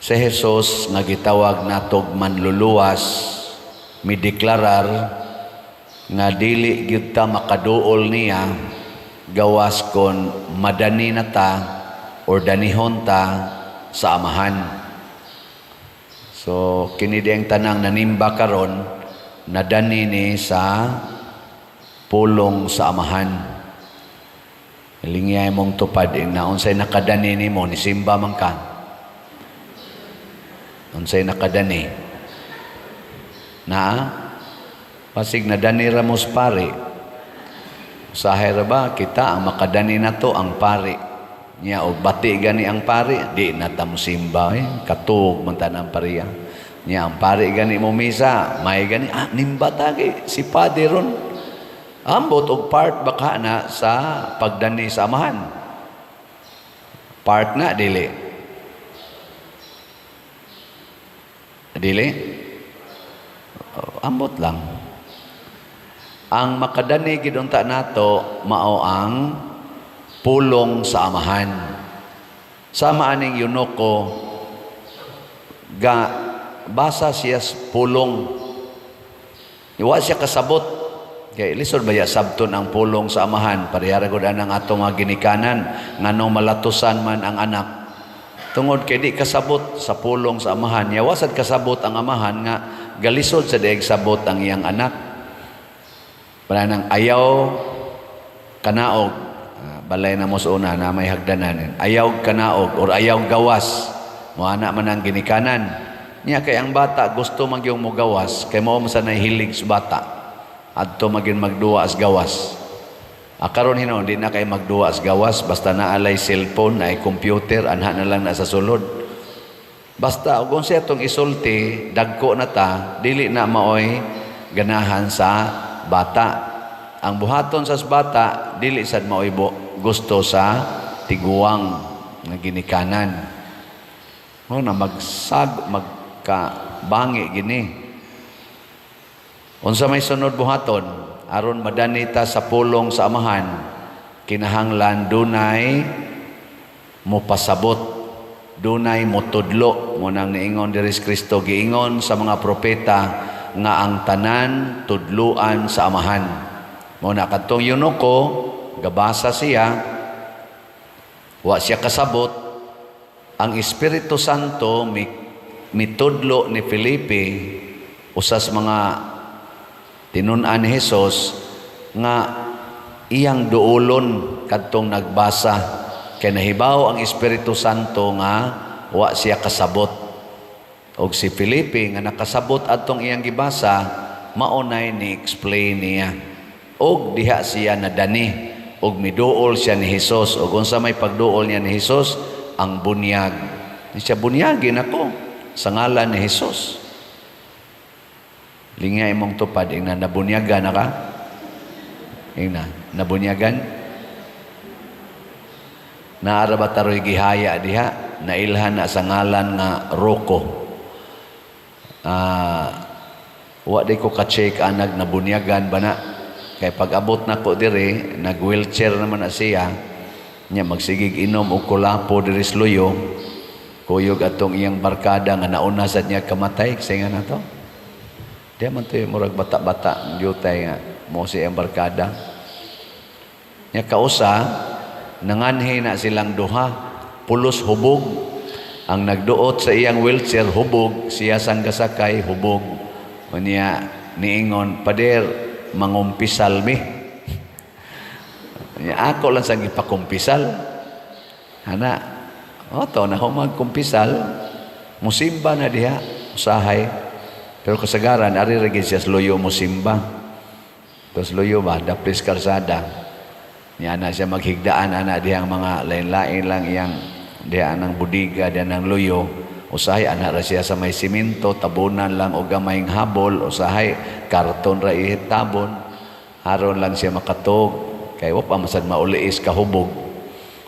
Si Jesus nga gitawag natog manluluwas, mideklarar nga dili gyud ta makaduol niya gawas kon madani na ta or danihon ta sa amahan. So kini diyang tanang nanimba karon nadani ni sa pulong sa amahan. Lingiyay mong tupad na unsay nakadani nimo ni simba man ka. Unsay nakadani na pasig nadani ra mo sa pari. Usahay ra ba kita ang makadani nato ang pari niya o bati gani ang pari di na ta mo simba katug man tanang pariya niya ang pari gani mo misa may gani nimba tagi si Padre ron ambot og part baka na sa pagdani sa amahan part na dili ambot lang ang makadani gid unta nato mao ang pulong sa amahan. Sama aning yunoko ga basa siya pulong. Iwa siya kasabot. Kaya lisod ba ya sabton ang pulong sa amahan? Parehara gud ang atong nga ginikanan nganong malatusan man ang anak. Tungod kay di kasabot sa pulong sa amahan. Yawasad kasabot ang amahan nga galisod sa daig sabot ang iyang anak. Para nang ayaw kanaog balay na mo sa una na may hagdanan ayaw kanaog or ayaw gawas mo ana man ang ginikanan niya kay ang bata gusto magyong mo gawas kay mao man sa nahilig sa bata adto magin magduwa as gawas karon hinon di na kay magduwa as gawas basta naalay cellphone ay computer anha na lang na sa sulod basta ug unsa atong isulti dagko na ta dili na maoy ganahan sa bata ang buhaton sa bata dili sad maoy gusto sa tiguang nga ginikanan. Na magkabangi gini. Unsa may sunod buhaton aron madanita sa pulong sa amahan kinahanglan dunay mopasabot, dunay motudlo mo nang niingon diri si Kristo giingon sa mga propeta nga ang tanan tudluan sa amahan. Mo na kadtong yunoko gabasa siya wa siya kasabot ang Espiritu Santo mitudlo ni Felipe usas mga tinun-an ni Jesus nga iyang duolon kadtong nagbasa kay nahibaw ang Espiritu Santo nga wa siya kasabot og si Felipe nga nakasabot adtong iyang gibasa maunay ni explain niya og diha siya nadani og miduol siya ni Jesus og unsa may pagduol niya ni Jesus ang bunyag ni siya bunyagin ako sa ngalan ni Jesus lingay mong tupad na nabunyagan na ka nabunyagan naara ba taroy gihaya diha nailhan na sa ngalan nga Roko wa di ko ka-check anag nabunyagan ba na kay pag-abot na ko diri nag-wheelchair naman na siya niya magsigig inom og kulapo diri sa luyo kuyog atong iyang barkada nga nauna sad niya kamatay kasi nga nato di man to murag bata-bata jutay nga mo si iyang barkada niya kausa nanganhi na silang duha pulos hubog ang nagduot sa iyang wheelchair hubog siya sang gasakay hubog niya niingon pader mangumpisal mi. Ako lang sa gipakumpisal. Ana, to na ako magkumpisal. Musimba na diha, usahay. Pero kasagaran, ari ragid siya loyo musimba. Tapos loyo ba, dapis karsada. Niya na siya maghigdaan, ana dihang mga lain-lain lang iyang diha ng budiga, diha ng loyo. Usahay, ana ra siya sa may simento, tabunan lang o gamayng habol, usahay, karton ra itabon, haron lang siya makatog, kay wa pa masad mauliis kahubog.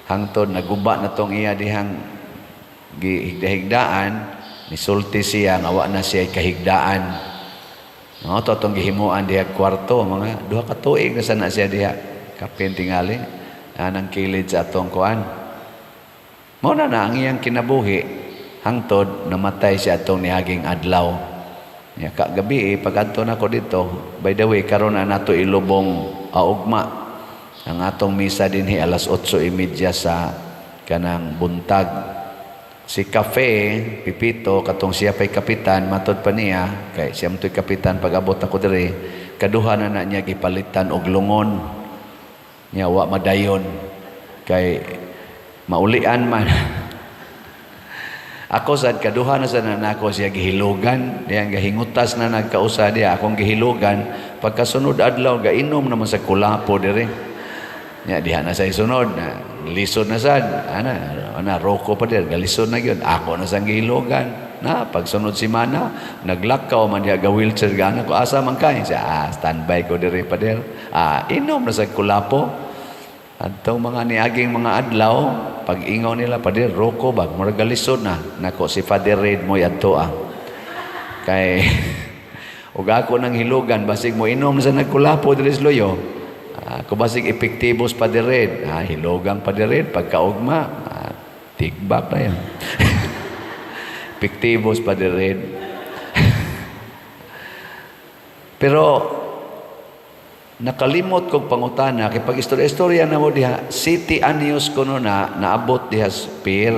Hangtod, naguba na tong iya dihang gihigda-higdaan, nisulti siya, nga wa na siya kahigdaan. To itong gihimuan diha kwarto, mga 2 ka tuig na sana siya diha, kapin tingali, anang kilid sa atong kuan. Muna na ang iyang kinabuhi, hangtod namatay siya atong niaging adlaw. Ya kagabi pag-adto nako dito, by the way karon na nato ilubong ugma ang atong misa dinhi alas 8:30 sa kanang buntag. Si Cafe Pipito katong siya pay kapitan matod pa niya kay siya matoy kapitan pag-abot ako diri kaduha na niya gipalitan og lungon. Nya wa madayon kay maulian man. Ako sad kaduha na sa nako siya gihilugan, diyan gahingutas na nagkausa diya akong gihilugan pagkasunod adlaw gainom naman sa kulapo diri. Nya diha na sa isunod na lisod na sad ana roko pa dir galisod na gyud ako na sang gihilugan na pagsunod semana naglakaw man diha ga wheelchair gana ko asa man kay siya standby ko diri pa dir inom na sa kulapo adtong mga niaging mga adlaw pag ingaw nila pa dir roko bag murag galisod na nako si Father Red mo adto kay ug ako nang hilugan basig mo inom sa nagkulapo diri sa loyo ako basig epektibos pa di red. Hilogang pa di red. Pagkaugma, tigbak na yan. Epektibos pa di red. Pero, nakalimot kong pangutana, kay pag istorya na mo diha, city anyos ko no naabot diha spear.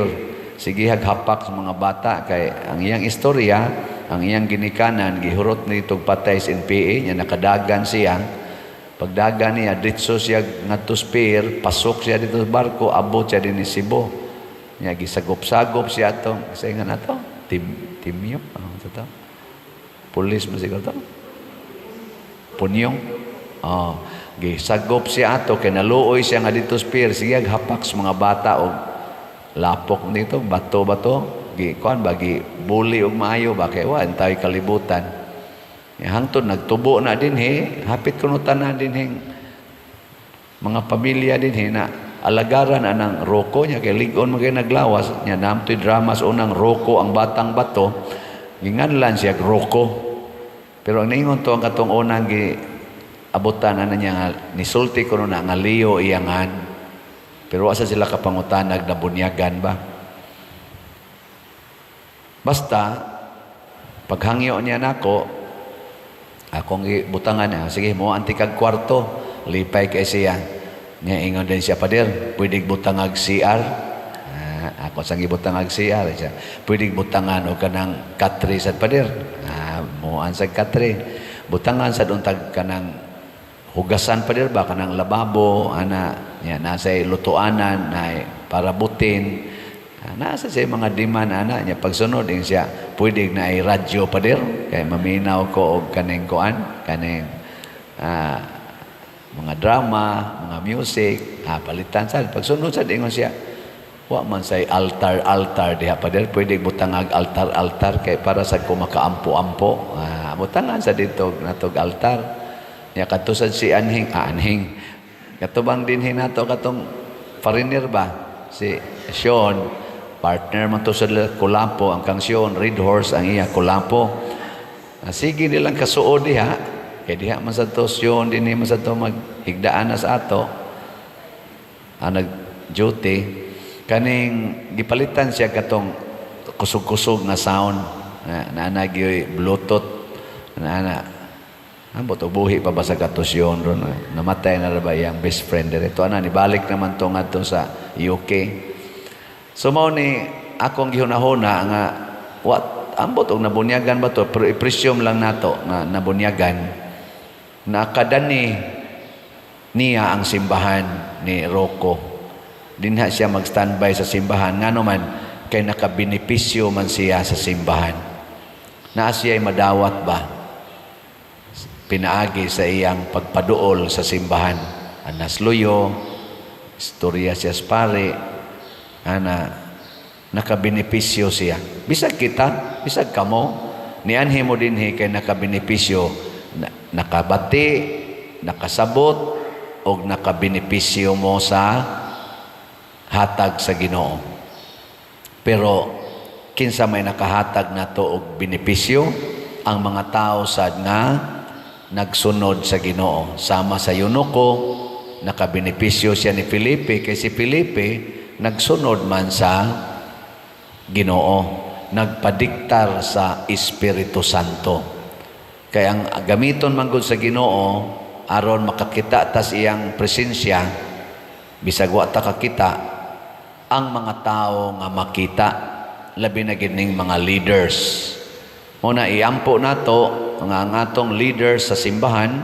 Sige haghapak sa mga bata. Kay ang iyang istorya, ang iyang ginikanan, gihurot nitong patay sa NPA, niya nakadagan siya. Pagdaga niya, ditso siya ngadto spear, pasok siya dito sa barko, abot siya din ni Cebu. Niya, gisagop-sagop siya itong, kasi nga na ito, timyok, ano ito? Pulis mo siguro ito? Punyong? Gisagop siya ito, kaya naluoy siya nga dito spear, siya hapak sa mga bata, o lapok dito, bato-bato, kuan ba, buli o maayo ba, kaya tayo kalibutan. Hangtod nagtubo na din hapit kunutan na din mga pamilya din na alagaran anang roko niya kay ligon magay naglawas niya namtoy dramas unang roko ang batang bato ginganlan siya roko pero ang ningon to ang katong unang abutan ana niya nisulti kuno na nga liyo iyangan pero asa sila kapangutanag na bunyagan ba basta paghangyo niya nako akong butangan niya, sige mo antikag kwarto, lipay kay siya. Niya ingon din siya pa dir, pwedeng butangag CR. Ako sang gibutangag CR siya. Pwedeng butangan o kanang katri sad pa dir. Mo ansag katri. Butangan sad untag kanang hugasan pa dir ba kanang lababo ana niya nasa lutuanan na para butin. Nasa siya mga demand ana niya pagsunod din siya pwede na ay radyo pa dir kay maminaw ko og kaning kuan kaning mga drama mga music palitan sad pagsunod sad ingon siya wa man say altar diha pa dir pwede butangag altar kay para sa ko makaampo-ampo butangan sa dito natog altar niya katusad si anhing katubang din hinato katong foreigner ba si Sean partner man to sa kulapo ang kangsyon Red Horse ang iya kulapo sige nilang kasuod diha kay diha man sa to syon dinhi man sa to maghigdaan na sa ato nag duty kaning gipalitan siya katong kusog-kusog na sound na nagyoy bluetooth na ambot buhi pa ba sa katusyon ron namatay na ra ba iyang best friend dito nibalik naman to ngadto sa UK. So mao ni akong gihunahuna nga what ambot og nabunyagan ba to pero i-presume lang nato nga nabunyagan na kadani niya ang simbahan ni Rocco dinha siya mag-standby sa simbahan ngano man kay nakabenepisyo man siya sa simbahan na siya ay madawat ba pinaagi sa iyang pagpaduol sa simbahan anas luyo istorya siya pare nakabenepisyo siya. Bisag kita, bisag kamo, nianhi mo din kay nakabenepisyo, nakabati, nakasabot, o nakabenepisyo mo sa hatag sa Ginoo. Pero, kinsa may nakahatag na to og benepisyo, ang mga tao sad nga nagsunod sa Ginoo. Sama sa Eunuko, nakabenepisyo siya ni Felipe, kay si Felipe, nagsunod man sa Ginoo. nagpadiktar sa Espiritu Santo. Kaya ang gamiton man gud sa Ginoo aron makakita ta sa iyang presensya, bisag wa ta kakita, ang mga tao nga makita, labi na gid ning mga leaders. Muna iampo nato nga ang atong leaders sa simbahan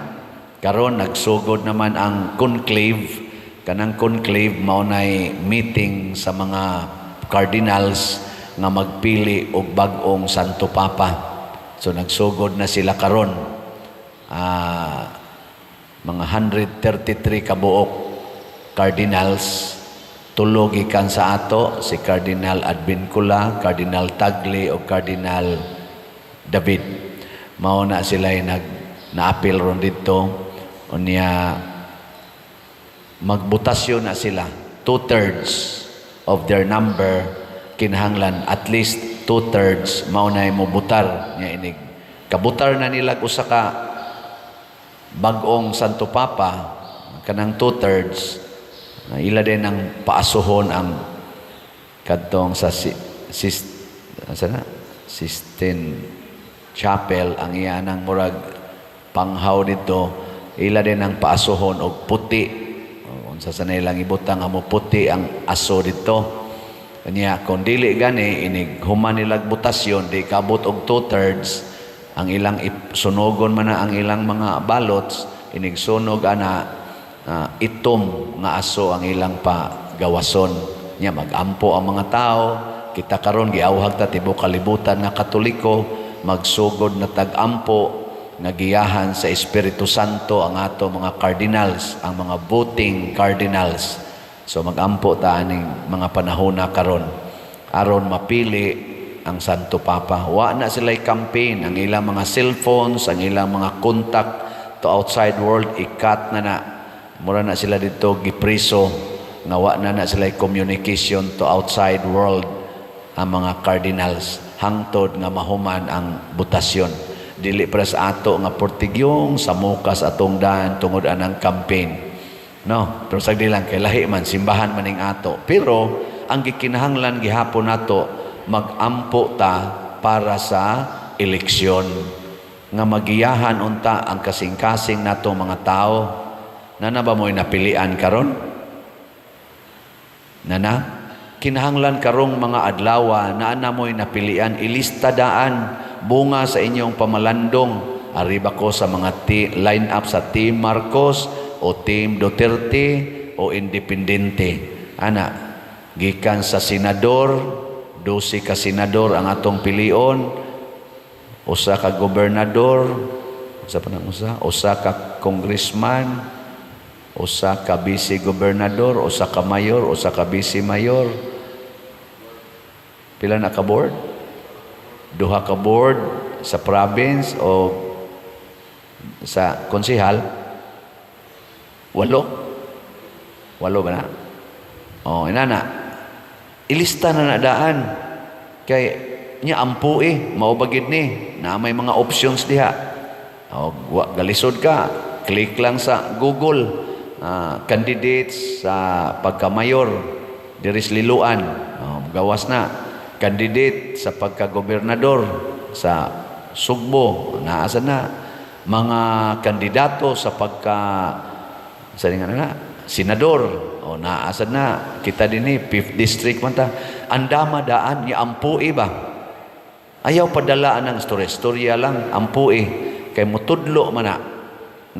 karon nagsugod naman ang conclave. Kanang conclave mao nay meeting sa mga cardinals nga magpili og bag-ong Santo Papa. So nagsugod na sila karon. Mga 133 kabuok cardinals, tulog ikan sa ato si Cardinal Advincula, Cardinal Tagle o Cardinal David. Mao na sila na-appeal ron dito. Unya magbutasyon na sila. 2/3 of their number kinahanglan, at least 2/3 mao na mo butar nya inig. Kabutar na nila usa ka bag-ong Santo Papa, kanang 2/3 ila din ang paasuhon ang kadtong sa Sistine Chapel, ang iyanang murag panghaw dito, ila din ang paasuhon og puti. Unsa sa nilang ibutang amo puti ang aso dito. Kanya kung dili gani inig human nilag butasyon di kabot og 2/3 ang ilang sunogon man na ang ilang mga balots, inig sunog ana itom nga aso ang ilang pagawason. Nya magampo ang mga tao. Kita karon giawhag ta tibuok kalibutan nga Katoliko, magsugod na tag-ampo nagiyahan sa Espiritu Santo ang ato mga cardinals, ang mga voting cardinals. So magampo ta aning mga panahon na karon aron mapili ang Santo Papa. Wa na sila'y campaign, ang ilang mga cellphones, ang ilang mga contact to outside world ikat na. Mura na sila dito gipriso nga wa na sila'y communication to outside world ang mga cardinals hangtod nga mahuman ang butasyon. Dili para sa ato nga portigyong sa mukas atong daan tungod anang campaign. No, pero sagdi lang kay lahi man simbahan maning ato. Pero ang gikinahanglan gihapon nato magampo ta para sa eleksyon nga magiyahan unta ang kasing-kasing nato mga tao. Nana ba mo'y napilian karon? Nana, kinahanglan karong mga adlaw na mo'y napilian, ilista daan bunga sa inyong pamalandong. Arriba ko sa mga line-up sa Team Marcos o Team Duterte o Independente. Ana, gikan sa senador, 12 ka senador ang atong pilion, usa ka gobernador, usa ka congressman, usa ka vice-gobernador, usa ka mayor, usa ka vice-mayor. Pila na ka board? 2 ka board sa province o sa konsehal. 8 ba na? Inana. Ilista na nadaan. Kay niya ampu maubagid ni. Na may mga options diha. Galisod ka. Click lang sa Google. Candidates sa pagkamayor. Diris Liluan. Gawas na. Candidate sa pagka-gobernador sa Sugbo, naasa na. Mga kandidato sa senador, naasa na. Kita din 5th district man ta. Andama daan, ampui ba? Ayaw padalaan ng storya lang, ampui. Kay mutudlo man na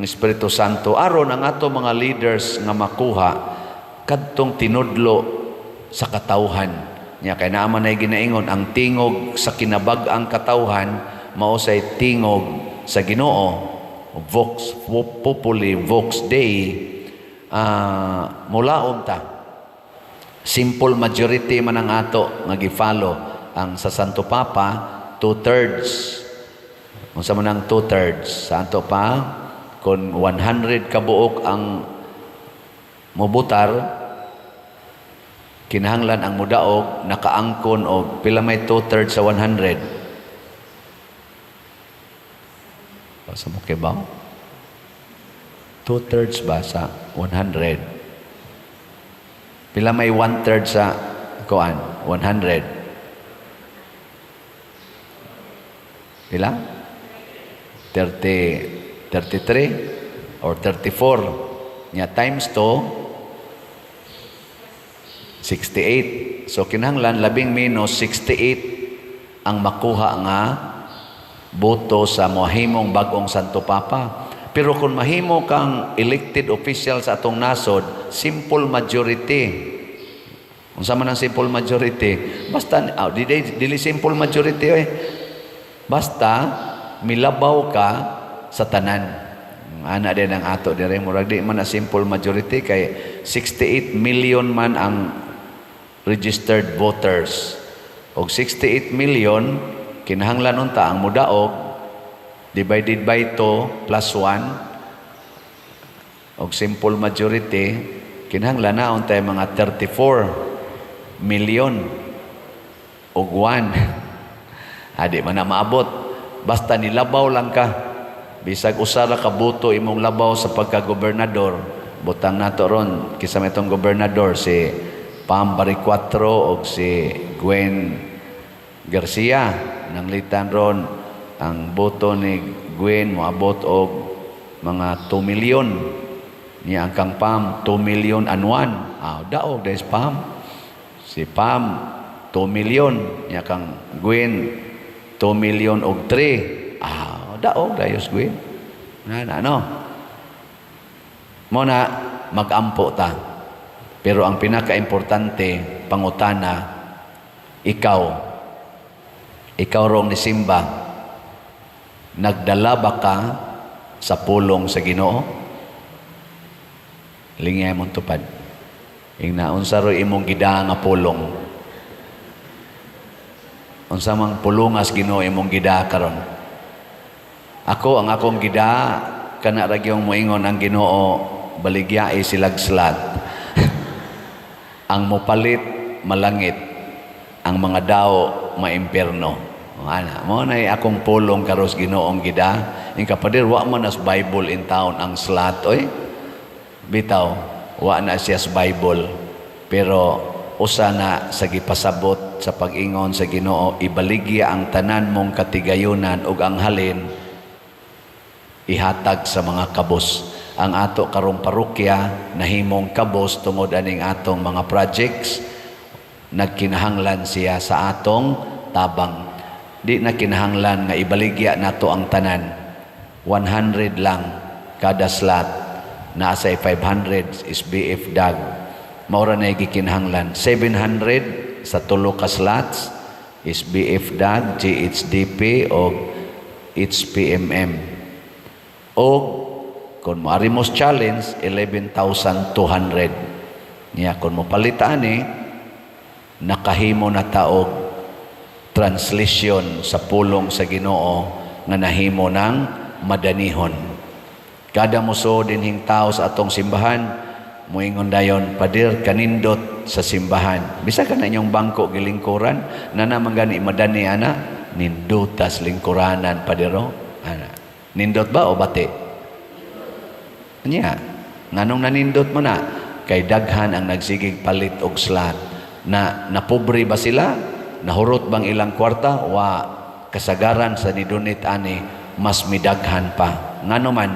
ng Espiritu Santo. Aron ang ato mga leaders nga makuha, kadtong tinudlo sa katawhan. Nya kay naaman ay ginaingon ang tingog sa kinabag-ang katawhan mao say tingog sa Ginoo, vox populi vox dei. Mulaom ta simple majority man ang ato nga gi-follow ang sa Santo Papa 2/3. Unsa man ang 2/3 sa ato pa kun 100 kabuok ang mobutar, kinahanglan ang mudaog nakaangkon og pila may 2/3 sa 100. Basta mo kay ba? 2/3 ba sa 100? Pila may 1/3 sa kuan 100? Pila? 33 or 34 nya times 2 68. So kinahanglan labing minus 68 ang makuha nga boto sa mahimong bagong Santo Papa. Pero kung mahimo kang elected official sa atong nasod, simple majority. Unsa man ang simple majority? Basta dili simple majority basta milabaw ka sa tanan. Ana din ang ato dire, murag di man na simple majority kay 68 million man ang registered voters. Og 68 million kinahanglan unta ang mudaog divided by 2 plus 1 og simple majority kinahanglan na untay mga 34 million og 1. Adi man na maabot. Basta nilabaw lang ka. Bisag usara ka boto imong labaw sa pagka-gobernador. Butang nato ron kisa metong gobernador si Pam Baricuatro o si Gwen Garcia. Nanglitan ron ang boto ni Gwen moabot og mga 2 million. Niya ang kang Pam 2 million and 1. Daog dahil Pam. Si Pam 2 million. Niya kang Gwen 2 million og 3. Daog dayos Gwen. Ano? Muna mag-ampo ta. Pero ang pinaka-importante pangutana, ikaw rong ni Simba, nagdala ba ka sa pulong sa Ginoo? Lingay mong tupad. Unsa ro imong gida nga pulong? Unsa mang pulungas Ginoo imong gida karon? Ako ang akong gida kana ra gyung moingon ang Ginoo baligya silagslat. Ang mopalit malangit, ang mga dao maimperno. Ana mo na akong pulong karos Ginoong gida. Ing kapader wa man as Bible in town ang slat bitaw wa na siya sa Bible pero usa na sa gipasabot sa pag-ingon sa Ginoo ibaligya ang tanan mong katigayunan ug ang halin ihatag sa mga kabos. Ang ato karong parokya nahimong kabos tungod aning atong mga projects. Nagkinahanglan siya sa atong tabang. Di na kinahanglan nga ibaligya nato ang tanan. 100 lang kada slot. Naasay 500 SBF dag. Maura na gikinahanglan. 700 sa tulo ka slots. SBF dag, GHDP o HPMM. O kung maarimos challenge 11,200 niya kung mo palitaan nakahimo na taog translation sa pulong sa Ginoo nga nahimo ng madanihon. Kada muso dinhing tao sa atong simbahan moingon dayon padir kanindot sa simbahan bisa ka na inyong bangko gilingkuran na naman gani madani ana nindutas lingkuranan padiro ana. Nindot ba o bati? Niya, nganong nanindot mo na? Kay daghan ang nagsigig palit og slot. Napobre ba sila? Nahurot bang ilang kwarta? Wa kasagaran sa nidunit ani, mas midaghan pa. Ngano man,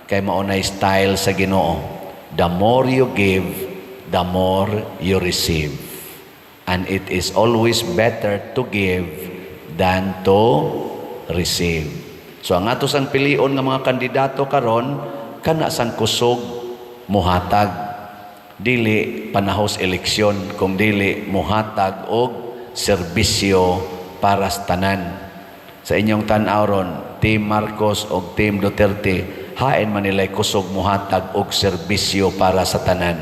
kay maunay style sa Ginoo. The more you give, the more you receive. And it is always better to give than to receive. So ang ato sang pilion nga mga kandidato karon kana sang kusog muhatag dili panahos eleksyon kung dili muhatag og serbisyo para sa tanan. Sa inyong tan-aw ron Team Marcos og Team Duterte hain man nilay kusog muhatag og serbisyo para sa tanan.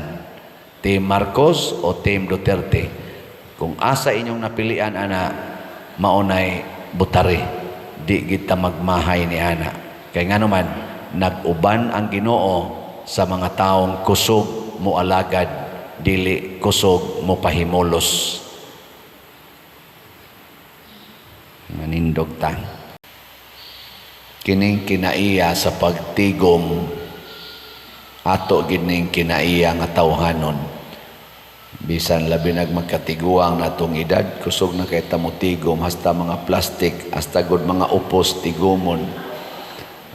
Team Marcos o Team Duterte. Kung asa inyong napilian ana maunay butari. Di kita magmahay ni ana. Kay ngano man nag-uban ang Ginoo sa mga taong kusog mo alagad dili kusog mo pahimulos. Manindog ta. Kining kinaiya sa pagtigom ato gining kinaiya nga tawhanon. Bisan labi nagmagkatiguang na itong edad, kusog na kay tamutigom, hasta mga plastic, hasta good mga upos, tigomon.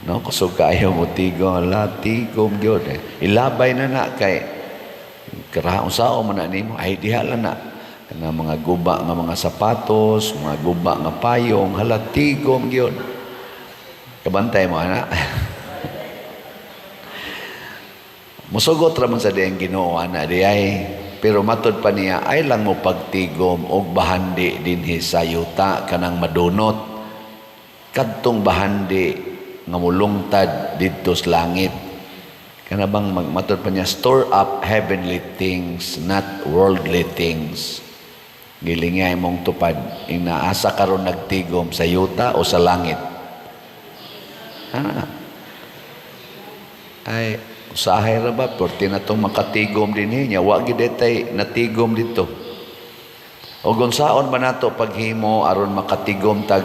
No, kusog kayo mo tigom, tigom yun. Ilabay na kay karaon sao man na nimo, ay diha lang na. Nga mga guba nga mga sapatos, mga guba nga payong, tigom yun. Kabantay mo, ana. Musugot raman sa diyang Ginoo, ana, di ay. Pero matod pa niya, ay lang mo pagtigom og bahandi dinhi sa yuta kanang madunot. Kadtong bahandi nga mulungtad didto sa langit. Kana bang matod pa niya, store up heavenly things, not worldly things. Gilingay mong tupad, inaasa karon nagtigom sa yuta o sa langit. Ay, usahay ra ba? Porti na itong makatigom din niya. Wag gidetay natigom dito. O gunsaon ba nato paghimo aron makatigom tag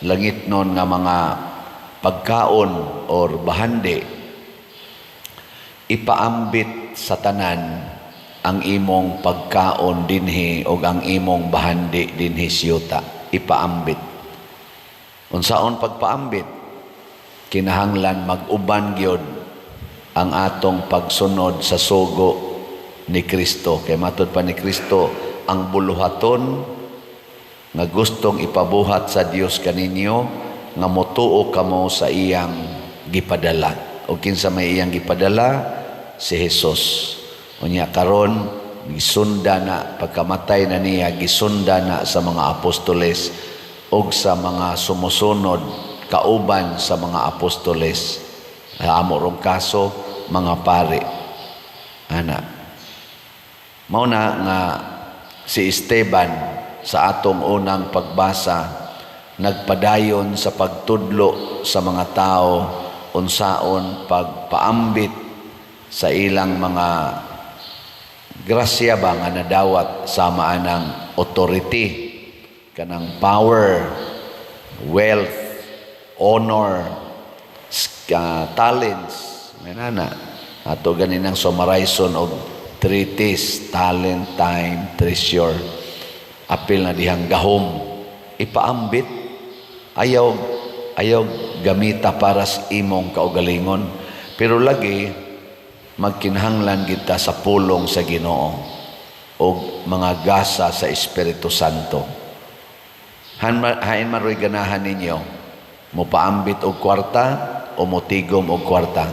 langit nun nga mga pagkaon or bahandi, ipaambit sa tanan ang imong pagkaon dinhi o ang imong bahandi dinhi siyuta. Ipaambit. Unsaon pagpaambit? Kinahanglan mag-uban gyud ang atong pagsunod sa sugo ni Kristo. Kay matod pa ni Kristo, ang buluhaton nga gustong ipabuhat sa Dios kaninyo, nga motuo kamo sa iyang gipadala. O kinsa may iyang gipadala? Si Jesus. Unya karon gisunda na, pagkamatay na niya, gisunda na sa mga apostoles o sa mga sumusunod kauban sa mga apostoles. Amo rong kaso, mga pare. Ana. Mauna nga si Esteban sa atong unang pagbasa nagpadayon sa pagtudlo sa mga tao unsaon pagpaambit sa ilang mga grasya ba nga nadawat sama anang authority, kanang power, wealth, honor, talents, manana. Ato ganinang summarizon og 3 T's, talent, time, treasure. Apil na dihang gahom. Ipaambit. Ayaw gamita para sa imong kaugalingon. Pero lagi, magkinahanglan kita sa pulong sa Ginoo o mga gasa sa Espiritu Santo. Hain maroy ganahan ninyo, mupaambit og kwarta o motigom og kwarta.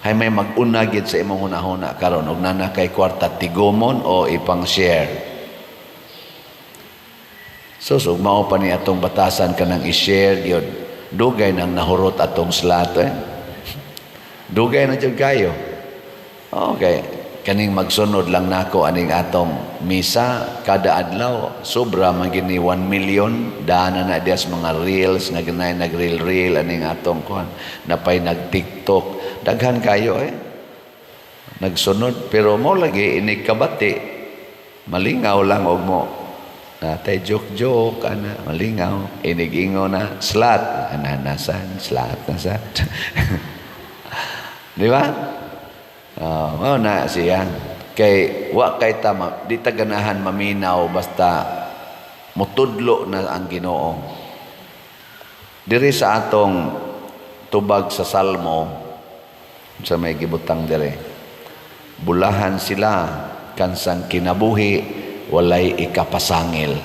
Hay may mag-unagid sa imong hunahuna karon og nana kay kwarta, tigomon o ipang-share. So mao pa ni atong batasan kanang i-share yun. Dugay nang nahurot atong slot. Dugay na jud kayo. Okay. Kaning magsunod lang nako aning atong misa kada adlaw. Sobra man gini 1 million. Dana na dias mga reels nga ganay nag-reel aning atong kuan. Napay nag-TikTok. Daghan kayo nagsunod. Pero mo lagi inikabati. Malingaw lang og mo. Natay joke-joke, malingaw. Inig-ingo na, slat. Nasan, slat, nasan. Di ba? Na siya. Kay, kay tama, di taganahan maminaw, basta mutudlo na ang Ginoo. Diri sa atong tubag sa Salmo, sa may gibutang dire, bulahan sila, kansang kinabuhi, walay ikapasangil.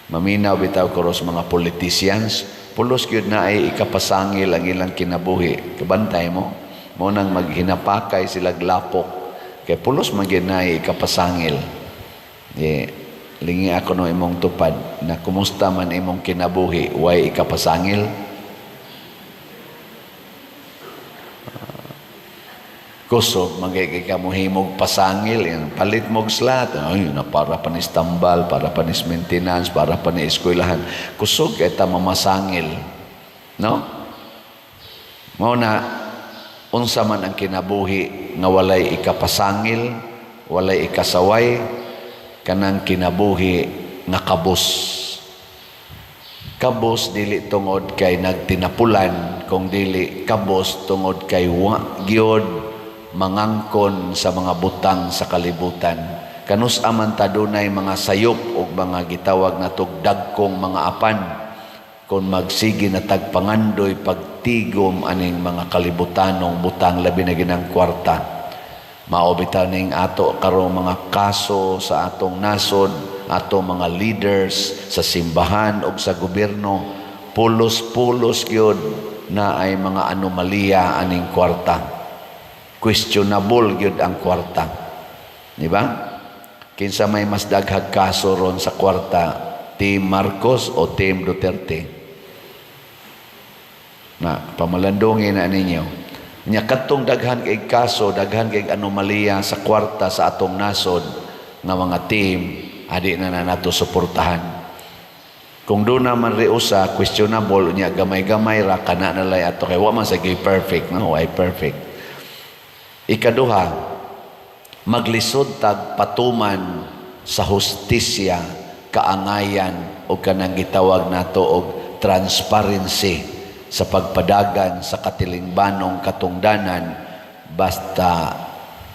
Maminaw bitaw kuros mga politicians, pulos gyud na ay ikapasangil ang ilang kinabuhi. Kabantay mo, mo nang maghinapakay sila glapok, kay pulos man gyud na ay ikapasangil. Lingi ako no imong tupad na kumusta man imong kinabuhi, way ikapasangil. Kusog, magiging kamuhimog pasangil, yan. Palit mog slat, ay, na para panis tambal, para panis maintenance, para panis eskwelahan. Kusog, kita mamasangil. No? Mauna, unsa man ang kinabuhi nga walay ikapasangil, walay ikasaway, kanang kinabuhi nga kabus. Kabus, dili tungod kay nagtinapulan, kung dili kabus tungod kay gyud mangangkon sa mga butang sa kalibutan. Kanus aman ta dunay mga sayop o mga gitawag na dagkong mga apan kung magsigi na tagpangandoy pagtigom aning mga kalibutanong butang labi na ginang kwarta. Maobitaw ning ato karong mga kaso sa atong nasod, atong mga leaders sa simbahan o sa gobyerno, pulos-pulos gyud na ay mga anomalya aning kwarta. Questionable gyud ang kwarta. Di ba? Kinsa may mas daghag kaso ron sa kwarta, Team Marcos o Team Duterte? Na pamalandungin na ninyo. Nya kadtong daghan kay kaso, daghan kay anomalya sa kwarta sa atong nasod nga mga team, adi na nato suportahan. Kung doon naman reusa, questionable, nya gamay-gamay ra, kana nalay ato kay wa man sa perfect, no? Why perfect? Ikaduha, maglisod tag patuman sa hustisya, kaangayan o kanang gitawag nato og transparency sa pagpadagan sa katilingbanong katungdanan basta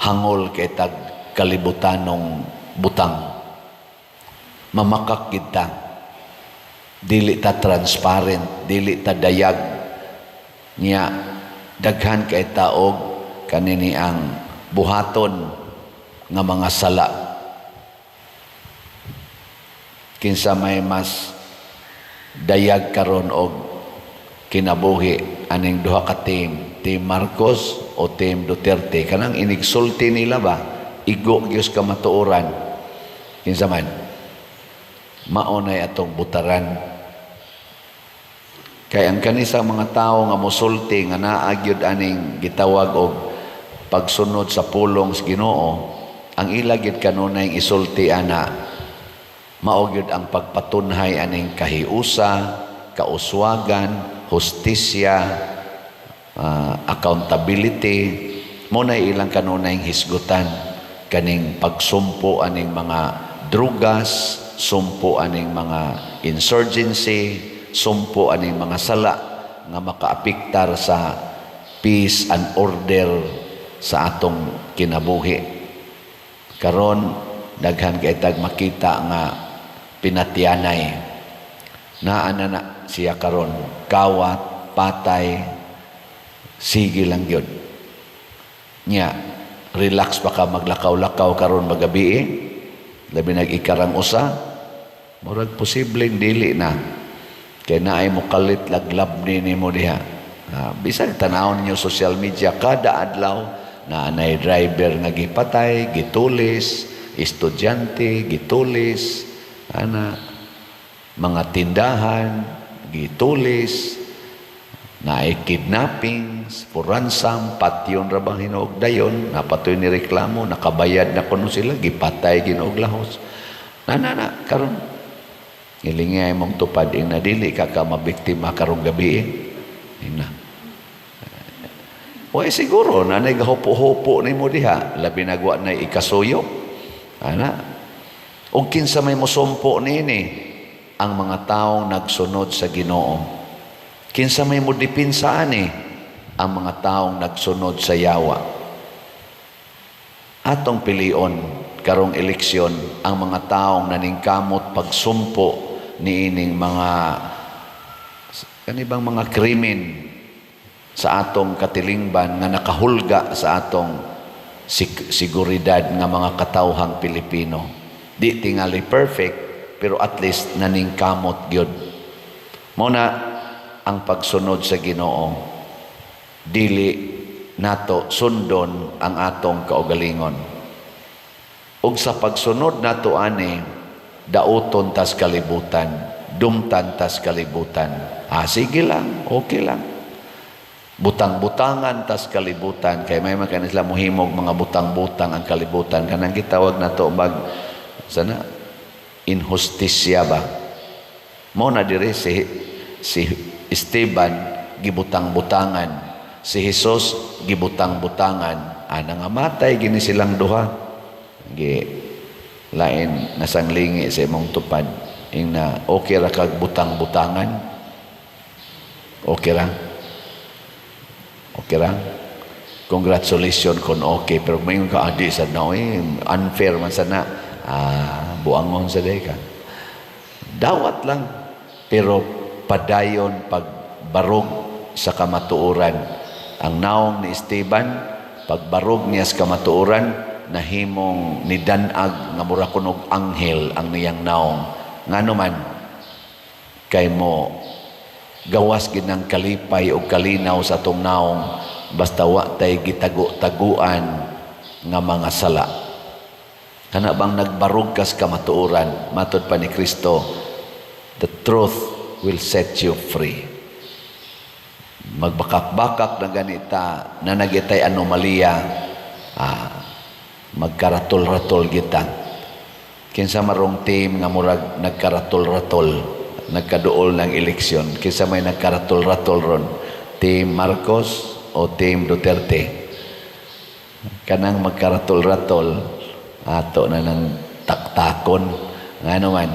hangol kay tag kalibutanong butang. Mamakak kita, dili ta transparent, dili ta dayag niya, daghan kay taog kanini ang buhaton nga mga sala. Kinsa may mas dayag karon og kinabuhi aning duha ka team, Team Marcos o Team Duterte, kanang inigsulti nila ba, igo gyud ka matuoran, kinsa man maunay atong butaran. Kay ang kanisa mga tao nga mosulti nga naa gyud aning gitawag og pagsunod sa pulong sa Ginoo, ang ila gyud kanunay isulti ana mao gyud ang pagpatunhay aning kahiusa, kauswagan, hustisya, accountability, muna ilang kanunay hisgutan kaning pagsumpo aning mga drugas, sumpo aning mga insurgency, sumpo aning mga sala nga makaapiktar sa peace and order sa atong kinabuhi. Karon daghan kay tag makita nga pinatyanay na siya karon kawat, patay, sige lang yun. Nya, relax pa ka maglakaw-lakaw karon magabi labi nag-ikarang usa, murag posibleng dili na. Kaya naay mo kalit laglab ni mo diha. Bisag tanawon niyo social media, kada adlaw na anay driver nga gipatay, gitulis, estudyante, gitulis, mga tindahan, gitulis, naay kidnapping, for ransom, patyon ra bang hinuogdayon, napatoy ni reklamo, nakabayad na kuno sila, gipatay ginuog lahos. Karon ilingay mong tupad na dili ka mabiktima karong gabi ina. O siguro nanay gahupo-hupo nimo diha, labi nagwa na ikasuyo. O kinsa may mosumpo nini ang mga taong nagsunod sa Ginoo. Kinsa may modipinsa ani ang mga taong nagsunod sa yawa. Atong pilion karong eleksyon ang mga taong naningkamot pagsumpo niining mga kanibang mga krimen sa atong katilingban nga nakahulga sa atong seguridad nga mga katawhang Pilipino. Di tingali perfect, pero at least naningkamot gyud. Muna ang pagsunod sa Ginoo, dili nato sundon ang atong kaugalingon. Ug sa pagsunod nato ani, dauton tas kalibutan, dumtan tas kalibutan. Sige lang, okay lang. Butang-butangan tas kalibutan, kay may makanisla mohimog mga butang-butang ang kalibutan, kanang gitawag nato inhustisya ba? Mo na dire si Esteban gibutang-butangan, si Jesus gibutang-butangan, nga matay gini silang duha. Lain nasanglingi sa imong tupad na okay ra kag butang-butangan, okay ra congratulations kung okay. Pero may ka adi sa na, unfair man sana. Buangon sa day ka. Dawat lang. Pero padayon pagbarog sa kamatuoran. Ang naong ni Esteban, pagbarog niya sa kamatuoran, nahimong nidanag nga mura kunog anghel ang niyang naong. Ngano man, kay mo gawas gid ng kalipay o kalinaw sa tong naong basta wa tay gitago-taguan nga mga sala. Kana bang nagbarog kas kamatuoran, matod pa ni Kristo, the truth will set you free. Magbakak-bakak na ganita na nagitay anomalya, magkaratol-ratol kita. Kinsa marong team nga murag nagkaratol-ratol, nagkaduol ng eleksyon. Kinsa may nagkaratol-ratol ron, Team Marcos o Team Duterte. Kanang magkaratol-ratol, ato na ng taktakon. Nga naman,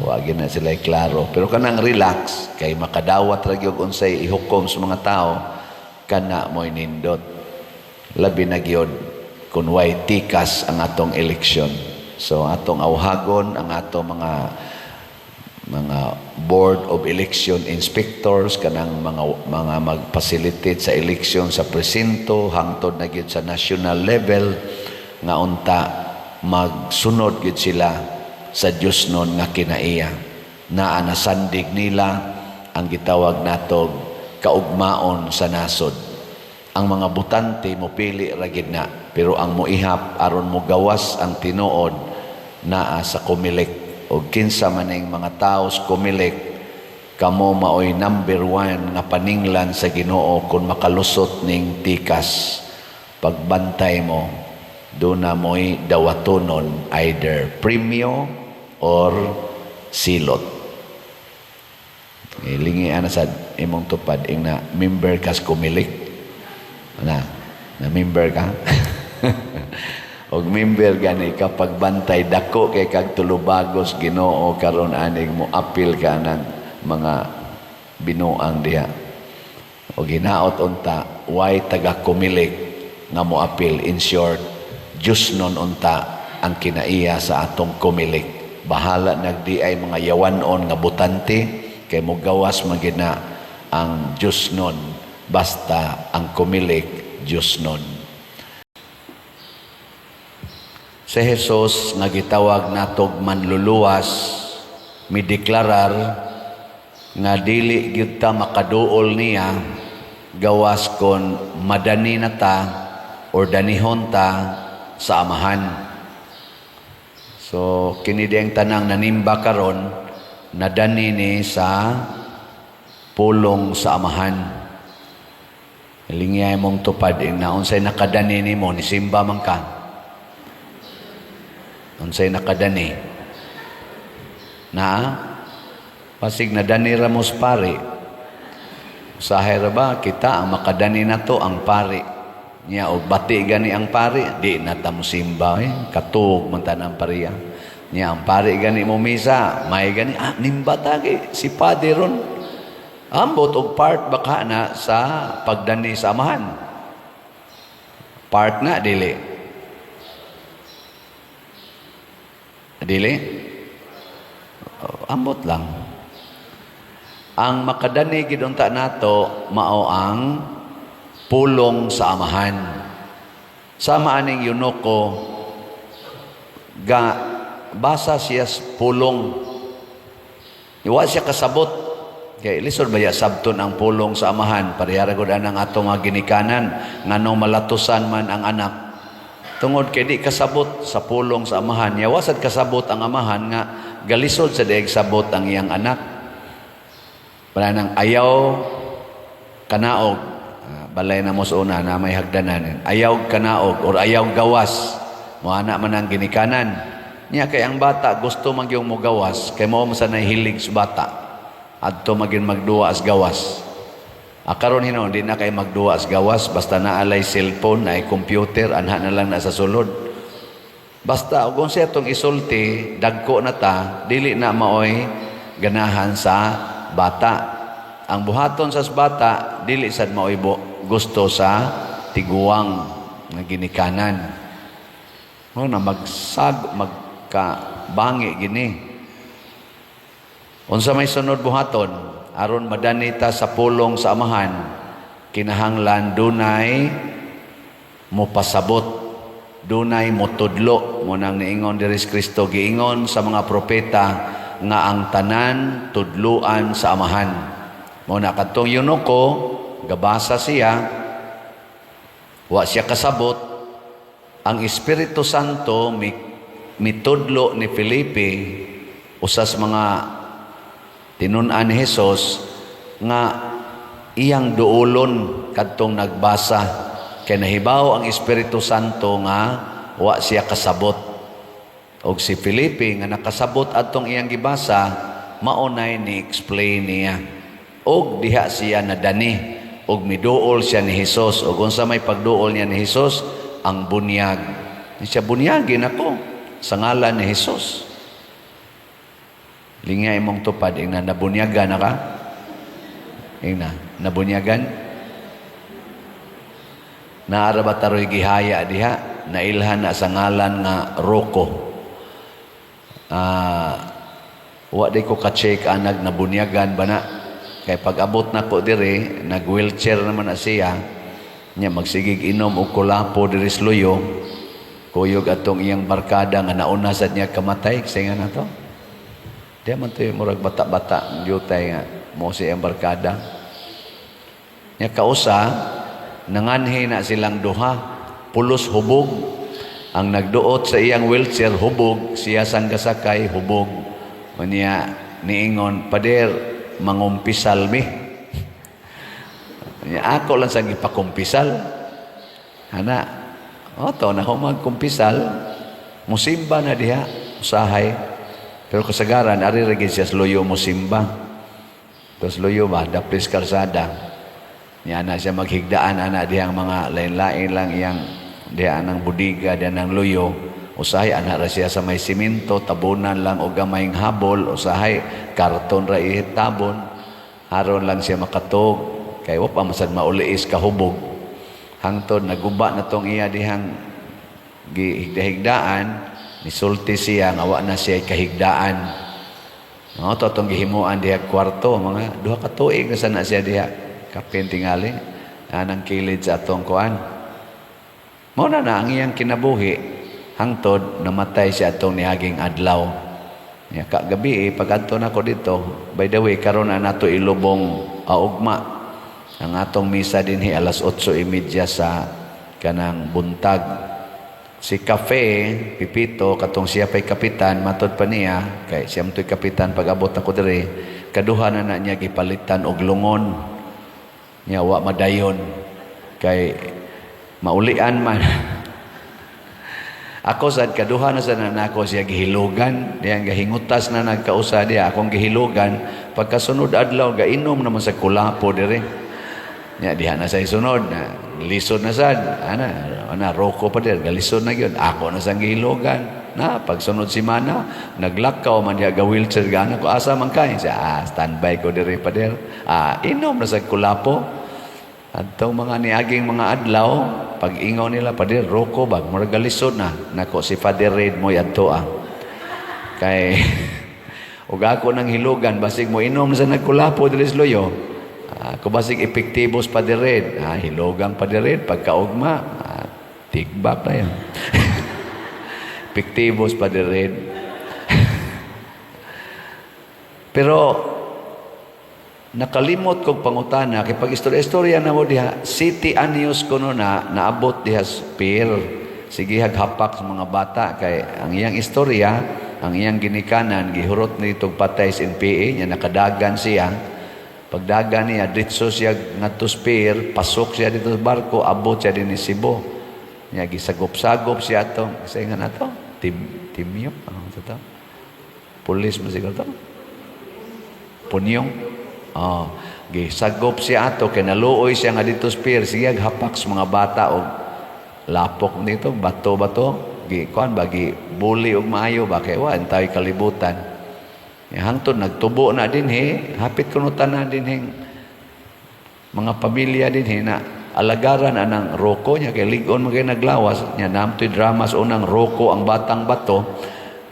wag na sila klaro. Pero kanang relax, kay makadawat ragyog unsay ihukom sa mga tao, kana mo'y nindot. Labi na gyud kung way tikas ang atong eleksyon. So atong awhagon ang atong mga board of election inspectors, kanang mga mag-facilitate sa eleksyon sa presinto hangtod na gyud sa national level, nga unta magsunod gyud sila sa Dios nun nga kinaiya. Na nasandig nila ang gitawag natog kaugmaon sa nasod. Ang mga butante mopili ra gid na, pero ang moihap aron mo gawas ang tinuod naa sa kumilik. O kinsa maning mga taos kumilik, kamo maoy number 1 nga paninglan sa Ginoo kung makalusot ning tikas. Pagbantay mo, doon na mo'y dawatonon either premyo or silot. Ilingi ana sa imong tupad ing na member kas kumilik. Na member ka. Og member gani kapag bantay dako kay kag tulubagos Ginoo karon aning mo apil ka ng mga binuang diha. O ginaot unta way taga kumilik nga mo apil. In short, Diyos nun unta ang kinaiya sa atong kumilik. Bahala nagdi ay mga yawanon nga butante, kay mo gawas magina ang Diyos nun, basta ang kumilik Diyos nun. Si Jesus nga gitawag natog manluluwas, mideklarar nga dili gyud ta makaduol niya gawas kon madani na ta or danihon ta sa amahan. So kini diyang tanang nanimba karon nadani ni sa pulong sa amahan. Ilingiyay mong tupad na unsay nakadani nimo ni simba man ka. Unsay nakadani na pasig nadani ra mo sa pari. Usahay ra ba kita ang makadani na to ang pari. Niya o bati gani ang pari, di na ta mo simba, katug man ta ng pariya. Niya ang pari gani mo misa, may gani, nimba tagi, si Padre ron. Ambot og part baka na sa pagdani sa amahan. Part na, dili. Dili? Ambot lang. Ang makadani gidunta nato, mao ang pulong sa amahan. Sama aning yunoko, basa siya pulong. Iwa siya kasabot. Kaya lisod ba ya sabton ang pulong sa amahan? Parihara ko ang atong mga ginikanan, nga nung malatusan man ang anak. Tungod kay di kasabot sa pulong sa amahan. Yawasad kasabot ang amahan nga galisod sa daig sabot ang iyang anak. Para nang ayaw kanaog, balay na mo sa una na may hagdanan. Ayaw kanaog or ayaw gawas. Muana man ang ginikanan. Niya kay ang bata gusto man yung mo gawas. Kay mo sa nahilig sa bata. Adto magin magduwa as gawas. Karon hinon di na kay magduwa as gawas. Basta naalay cellphone, naay computer, anha na lang na sa sulod. Basta kung siya itong isulti, dagko na ta, dili na maoy ganahan sa bata. Ang buhaton sa bata, dili sad maoy gusto sa tiguang nga ginikanan. No, na magkabangi gini. Unsa may sunod buhaton aron madanita sa pulong sa amahan, kinahanglan dunay mopasabot, dunay motudlo. Munang niingon diri si Kristo, giingon sa mga propeta nga ang tanan tudluan sa amahan. Muna kadtong yunoko, gabasa siya, wa siya kasabot. Ang Espiritu Santo mitudlo ni Felipe usas mga tinun-an ni Hesus nga iyang duolon kadtong nagbasa, kay nahibaw ang Espiritu Santo nga wa siya kasabot. Og si Felipe nga nakasabot adtong iyang gibasa, maunay ni explain niya. Og diha siya nadani og miduol siya ni Hesus. Og unsa may pagduol niya ni Hesus? Ang bunyag. Di siya bunyagin ako sa ngalan ni Hesus. Lingay mong tupad, ingna nabunyagan na ka? Ingna, nabunyagan? Naarabataroy gihaya diha, nailhan na sa ngalan nga Roko. Wa di ko ka-check anag nabunyagan ba na? Kay pag-abot na ko dire, nag-wheelchair naman na siya, niya magsigig inom o kulapo diri sa luyo, kuyog atong iyang barkada nga nauna sa niya kamatay, kasi nga na to. Di man ito yung murag bata-bata, yutay nga, mo siyang barkada. Niya kausa, nanganhi na silang duha, pulos hubog. Ang nagduot sa iyang wheelchair, hubog, siya sang gasakay, hubog. O niya, niingon, pader, mangumpisal mi. Niya, ako lang sang ipakumpisal. Hana, to na ako magkumpisal, musimba na diha, usahay. Pero kasagaran, aririgid siya sa luyo musimba. Tapos luyo ba, daplis karsada. Niya na siya maghigdaan, ana dihang mga lain-lain lang iyang dihaan ng budiga, dihaan ng luyo. Usahay, ana ra siya sa may simento, tabunan lang o gamayng habol. Usahay, karton ra ihitabon. Haron lang siya makatog. Kaya wapa masad mauliis kahubog. Hangtod, naguba na tong iya dihang gihigdaan. Nisulti siya, ngawa na siya kahigdaan. No, to itong gihimuan diha kwarto, mga 2 ka tuig na sana siya diha. Kapin tingali, anang kilid sa atong kuan. Muna na ang iyang kinabuhi, hangtod, namatay siya atong nihaging adlaw. Ya, kagabi, pag-adto na ko dito, by the way, karon na nato ilubong augma. Ang atong misa dinhi alas 8:30 sa kanang buntag. Si Cafe, Pipito, katong siya pa'y kapitan, matod pa niya, kay siya mato'y kapitan, pag-abot ako dire, kaduha na niya gipalitan og lungon. Niya, wa madayon. Kay maulian man. Ako sad, kaduha na sa nanako siya gihilugan, diyan gahingutas na nagkausa diya, akong gihilugan, pagkasunod adlaw, gainom naman sa kulapo dire. Niya, diha na sa isunod, lisod na sad, Roko pa din, galisod na yun. Ako na sang gihilogan. Na, pagsunod si Mana, naglakaw man niya ga-wheelchair gana ko. Asa man kain siya, standby ko diri pa din. Inom na sa kulapo. At itong mga niaging mga adlaw, pag ingaw nila pa din, Roko ba, mura galisod na. Nako, si Father Red mo yadto Kay, ug ako nang hilugan, basig mo inom sa nagkulapo diri sa loyo. Ako basig epektibos pa din red. Hilogang pa din red, pagkaugma. Tigbak na yan. Epektibos pa din red. Pero, nakalimot kong pangutana, kay pag istorya na mo diha, city anyos ko na, naabot diha spear. Sige, haghapak sa mga bata, kay ang iyang istorya, ang iyang ginikanan, gihurot nitong patay sa NPA, niya nakadagan siya. Pagdagan niya, ditso siya nga to spear, pasok siya dito sa barko, abot siya din ni Cebu. Niya, gisagop-sagop siya ito. Kasi nga na ito, timyo. Ano ito? Pulis mo siguro ito? Punyong. Gisagop siya ito, kaya naluoy siya nga dito spear. Sige, hapak sa mga bata o lapok nito, bato-bato. Kuan ba, buli o maayo ba? Kaya wa, tayo kalibutan. Hangtod, nagtubo na din hapit kunutan na din mga pamilya din na alagaran anang roko niya kay ligon magay naglawas niya namtoy drama sa unang roko ang batang bato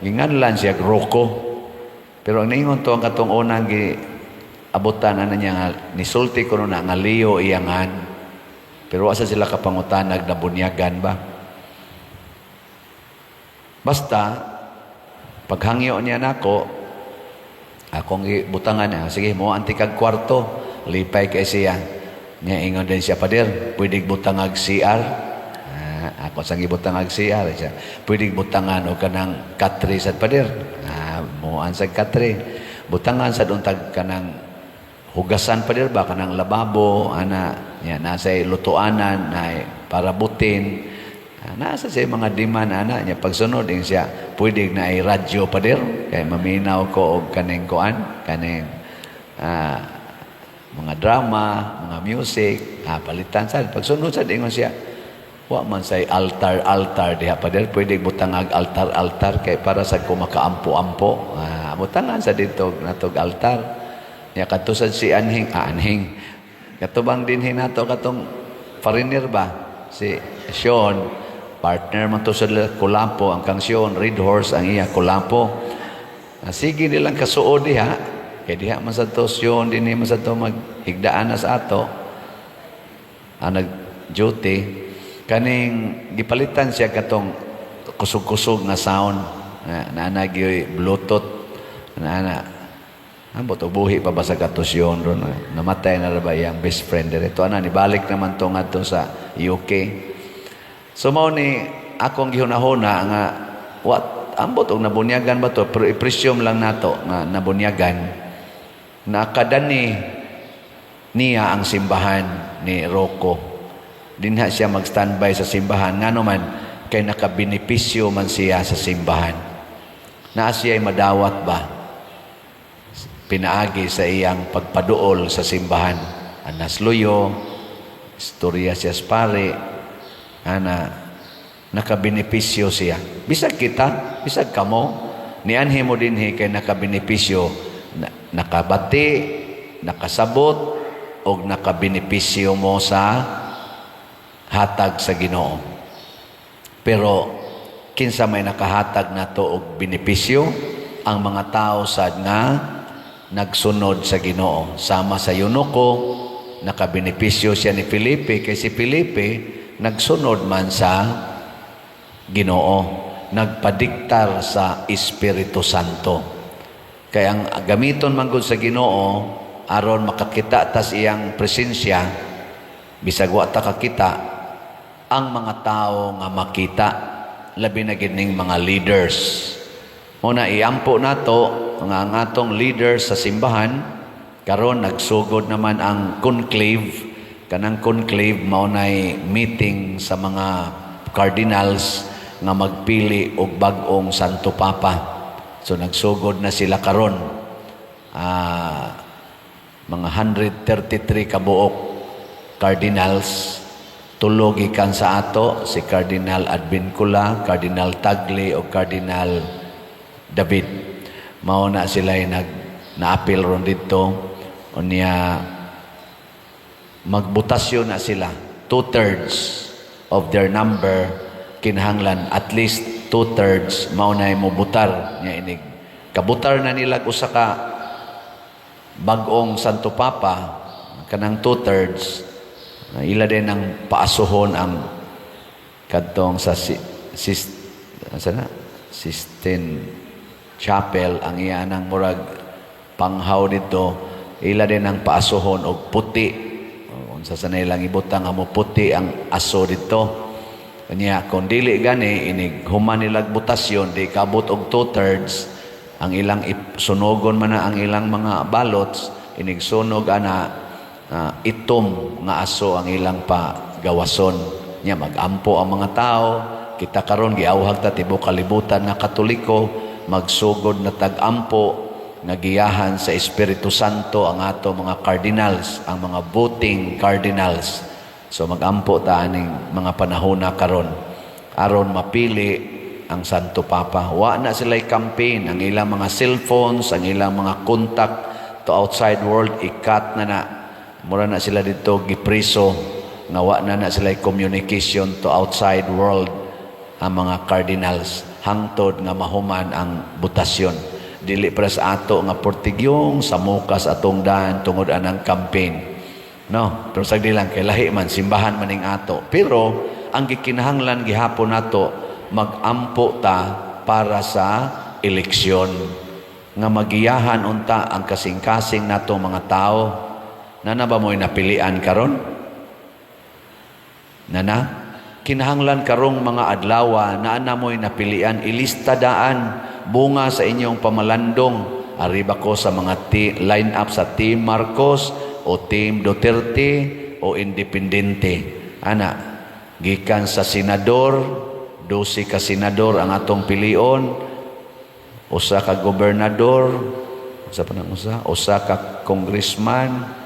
ginganlan siya roko pero ang ningon to ang katong unang abutan ana niya nga nisulti ko na nga Leo iyangan pero asa sila kapangutanag na bunyagan ba basta paghangyo niya nako akong butangan niya sige mo anti kag kwarto lipay kay siya niya ingon din siya pader pwede butangag CR ako sang ibutangag CR siya pwede butangan o kanang katri sad pader mo an sa katri butangan sa untag kanang hugasan pader ba kanang lababo ana nya nasa lutuanan na para butin nasa sa mga demand ana nya pagsunod din siya pwede na ay radyo pader kay maminaw ko og kaning kuan kaning mga drama, mga music, palitan sa pagsunod sa dingon siya. Wa man say altar diha pader pwede butangag altar kay para sa kumakaampo-ampo. Butangan sa dito natog altar. Nya katusad si anhing. Katubang dinhi nato katong foreigner ba si Sean partner man to sa Kulapo ang kang Sean Red Horse ang iya Kulapo. Sige nilang kasuod diha kaya diha man sa to Sean dinhi man sa to maghigdaan na sa ato ang nag-duty kaning gipalitan siya katong kusog-kusog na sound na nagyoy bluetooth na ambot buhi pa ba sa katusyon ron namatay na ra ba iyang best friend dito ana nibalik naman to ngadto sa UK so mao ni akong gihunahuna nga what ambot og nabunyagan ba to pero i-presume lang nato nga nabunyagan nakadani niya ang simbahan ni Rocco dinha siya mag-standby sa simbahan ngano man kay nakabenepisyo man siya sa simbahan na siya ay madawat ba pinaagi sa iyang pagpaduol sa simbahan anas luyo istorya siya pare ana nakabenepisyo siya bisag kita bisag kamo nianhi mo dinhi kay nakabenepisyo nakabati nakasabot o nakabenepisyo mo sa hatag sa Ginoo pero kinsa may nakahatag nato og benepisyo ang mga tao sad nga nagsunod sa Ginoo sama sa Eunuko nakabenepisyo siya ni Felipe kay si Felipe nagsunod man sa Ginoo nagpadiktar sa Espiritu Santo kaya ang gamiton man gud sa Ginoo aron makakita tas iyang presensya bisag wa ta kakita ang mga tao nga makita labi na gining mga leaders una iampo nato nga ang atong leaders sa simbahan karon nagsugod naman ang conclave kanang conclave mao nay meeting sa mga cardinals nga magpili og bag-ong Santo Papa so nagsugod na sila karon mga 133 kabuok cardinals tulo gikan sa ato si Cardinal Advincula, Cardinal Tagle o Cardinal David mao na sila naapil ron dito unya magbutasyon na sila 2/3 of their number kinahanglan at least 2/3 mao na mo butar nya inig kabutar na nila usa ka bag-ong Santo Papa kanang 2/3 ila din ang paasuhon ang kadtong sa Sistine Chapel ang iyanang murag panghaw dito ila din ang paasuhon og puti unsa sa nilang ibutang amo puti ang aso dito kanya kung dili gani inig human nilag butasyon di kabot og 2/3 ang ilang sunogon man na ang ilang mga balots inig sunog ana itom nga aso ang ilang pagawason nya magampo ang mga tao kita karon giawhag ta tibuok kalibutan nga Katoliko magsugod na tag-ampo nga giyahan sa Espiritu Santo ang ato mga cardinals ang mga voting cardinals so magampo ta aning mga panahon na karon aron mapili ang Santo Papa wa na sila campaign ang ilang mga cellphones ang ilang mga contact to outside world ikat na mura na sila dito gipriso nga wa na sila communication to outside world ang mga cardinals hangtod nga mahuman ang butasyon. Dili para sa ato nga portigyong sa mukas atong daan tungod anang campaign. No, pero sagdi lang kay lahi man simbahan maning ato. Pero ang gikinahanglan gihapon nato magampo ta para sa eleksyon nga magiyahan unta ang kasing-kasing nato mga tao. Nana ba mo'y napilian karon? Nana? Kinahanglan karong mga adlawa na ana mo'y napilian, ilista daan bunga sa inyong pamalandong. Arriba ko sa mga line-up sa Team Marcos o Team Duterte o Independente. Ana, gikan sa senador, 12 ka senador ang atong pilion, usa ka gobernador, usa ka congressman,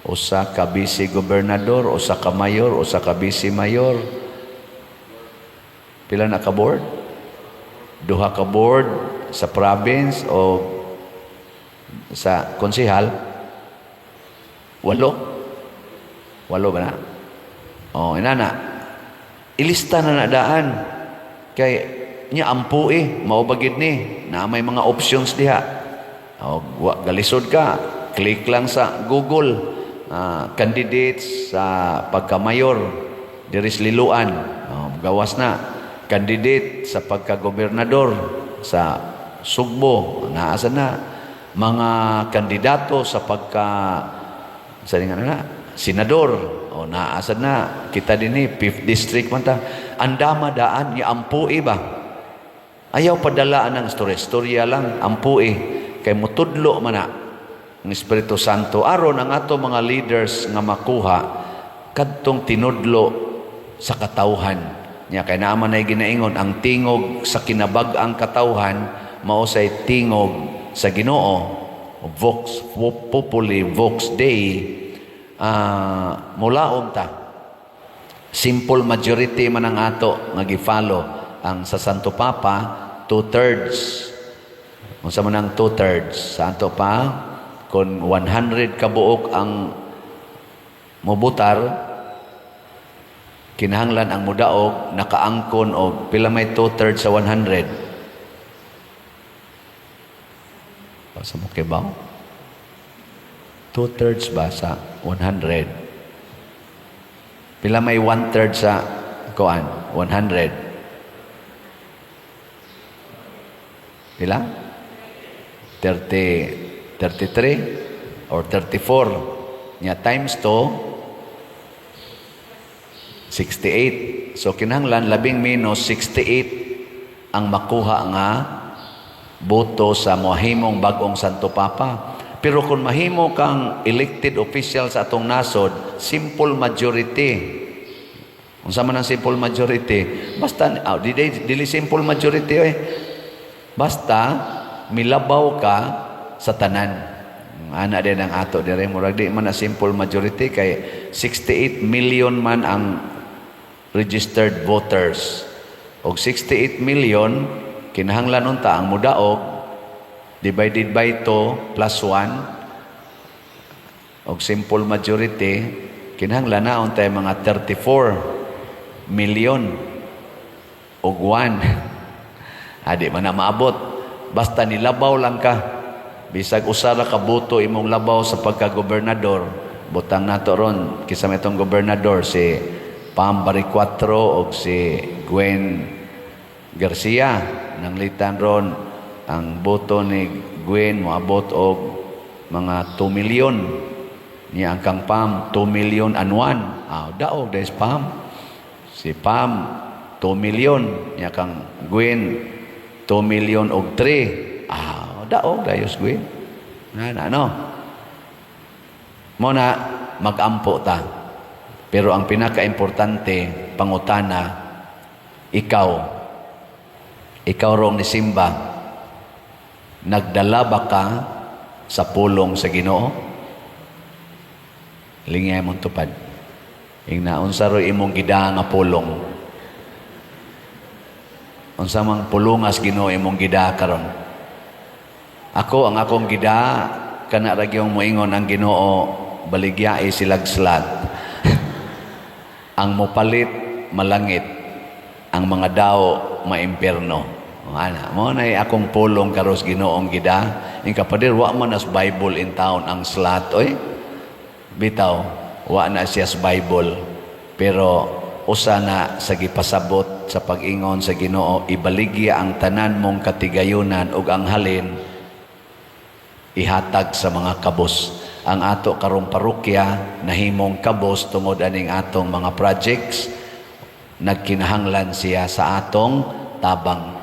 usa ka vice-gobernador, usa ka mayor, usa ka vice-mayor. Pila na ka board? Duha ka board sa province o sa konsehal? 8? 8 ba na? O, inana. Ilista na nadaan. Kay niya ampu maubagid ni. Na may mga options diha. O, galisod ka. Click lang sa Google. Candidates sa pagkamayor. Diris liluan. O, gawas na. Candidate sa pagkagobernador sa Sugbo, naasa na. Mga kandidato sa senador, o naasa na. Kita din 5th district man ta. Andama daan, ampuи ba? Ayaw padalaan ng istorya lang, ampuи. Kay mutudlo man na ng Espiritu Santo. Aron ang ato mga leaders nga makuha, kadtong tinudlo sa katawhan. Nya kay naaman ay ginaingon ang tingog sa kinabag-ang katawhan mao say tingog sa Ginoo. Vox populi vox Dei. Mulaom ta. Simple majority man ang ato nga gi-follow ang sa Santo Papa 2/3. Unsa man ang 2/3 sa ato pa kun 100 ka buok ang mobutar, kinahanglan ang mudaog nakaangkon og pila may 2/3 sa 100. Basta mo kay ba? 2/3 ba sa 100? Pila may 1/3 sa kuan? 100. Pila? 33 or 34. Nya times 2 68. So kinahanglan 11 minus 68 ang makuha nga boto sa mahimong bagong Santo Papa. Pero kung mahimo kang elected official sa atong nasod, simple majority. Unsa man ang simple majority? Basta dili simple majority Basta milabaw ka sa tanan. Ana din ang ato dire murag di man na simple majority kay 68 million man ang registered voters. Og 68 million, kinahanglan unta ang mudaog, divided by 2 plus 1, og simple majority, kinahanglan na unta mga 34 million og 1. Adi man na maabot. Basta nilabaw lang ka. Bisag usara ka boto imong labaw sa pagka-gobernador. Butang nato ron, kisa may itong gobernador, si Pam Baricuatro o si Gwen Garcia. Nanglitan ron, ang boto ni Gwen moabot og mga 2 million. Niya ang kang Pam, 2 million and 1. Daog, dahil Pam. Si Pam, 2 million. Niya kang Gwen, 2 million og 3. Daog, dahil Gwen. Muna, mag-ampo ta. Pero ang pinaka-importante, pangutana, ikaw rong ni Simba, nagdala ba ka sa pulong sa Ginoo? Lingay mong tupad. Unsa ro imong gida nga pulong? Unsa mang pulungas Ginoo imong gida karon? Ako ang akong gida kana ra gyung moingon ang Ginoo, baligya silagslag. ang mopalit malangit, ang mga dao maimpierno. Ana, mo na akong pulong karos Ginoong gida. Ing kapadir wa man as Bible in town ang slat oy. Bitaw, wa na siya sa Bible. Pero usa na sa gipasabot sa pag-ingon sa Ginoo, ibaligya ang tanan mong katigayunan ug ang halin ihatag sa mga kabos. Ang ato karong parokya nahimong kabos tungod aning atong mga projects, nagkinahanglan siya sa atong tabang.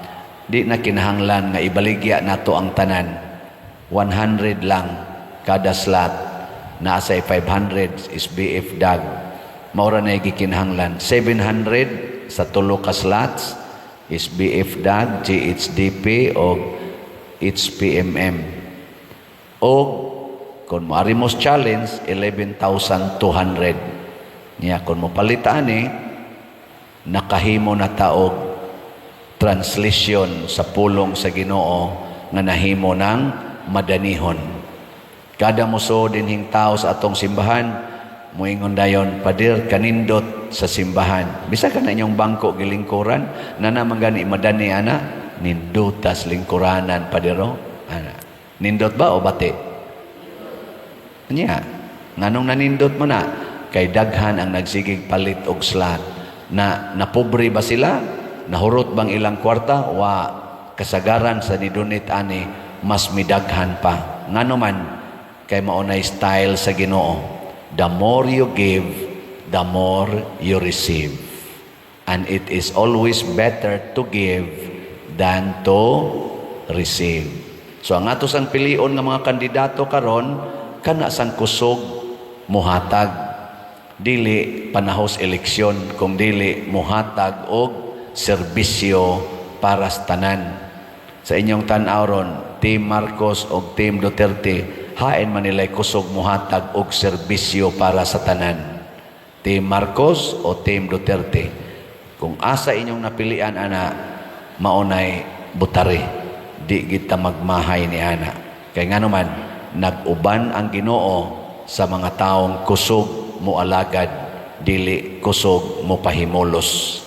Di na kinahanglan nga ibaligya nato ang tanan. 100 lang kada slot, naasay 500 is BF dag. Maura na gikinahanglan 700 sa tulo ka slots is BF dag, GHDP o HPMM. O kung maarimos challenge 11,200 niya. Kung mo palitaan nakahimo na taog translation sa pulong sa Ginoo nga nahimo ng madanihon. Kada muso dinhing tao sa atong simbahan moingon dayon, padir kanindot sa simbahan. Bisa ka na inyong bangko gilingkuran na naman gani madani ana nindutas lingkuranan padiro ana. Nindot ba o bati? Nya, nganong nanindot mo na? Kay daghan ang nagsigig palit og slot. Na napobre ba sila? Nahurot bang ilang kwarta? Wa, kasagaran sa nidunit ani, mas midaghan pa. Ngano man, kay maunay style sa Ginoo. The more you give, the more you receive. And it is always better to give than to receive. So ang ato sang pilion nga mga kandidato karon, kana sang kusog muhatag, dili panahos eleksyon, kung dili muhatag og serbisyo para sa tanan. Sa inyong tan-awron, Team Marcos o Team Duterte, hain man nila'y kusog muhatag og serbisyo para sa tanan. Team Marcos o Team Duterte. Kung asa inyong napilian ana, maunay butari. Di kita magmahay ni ana. Kay nga naman, nag-uban ang Ginoo sa mga taong kusog mo alagad, dili kusog mo pahimulos.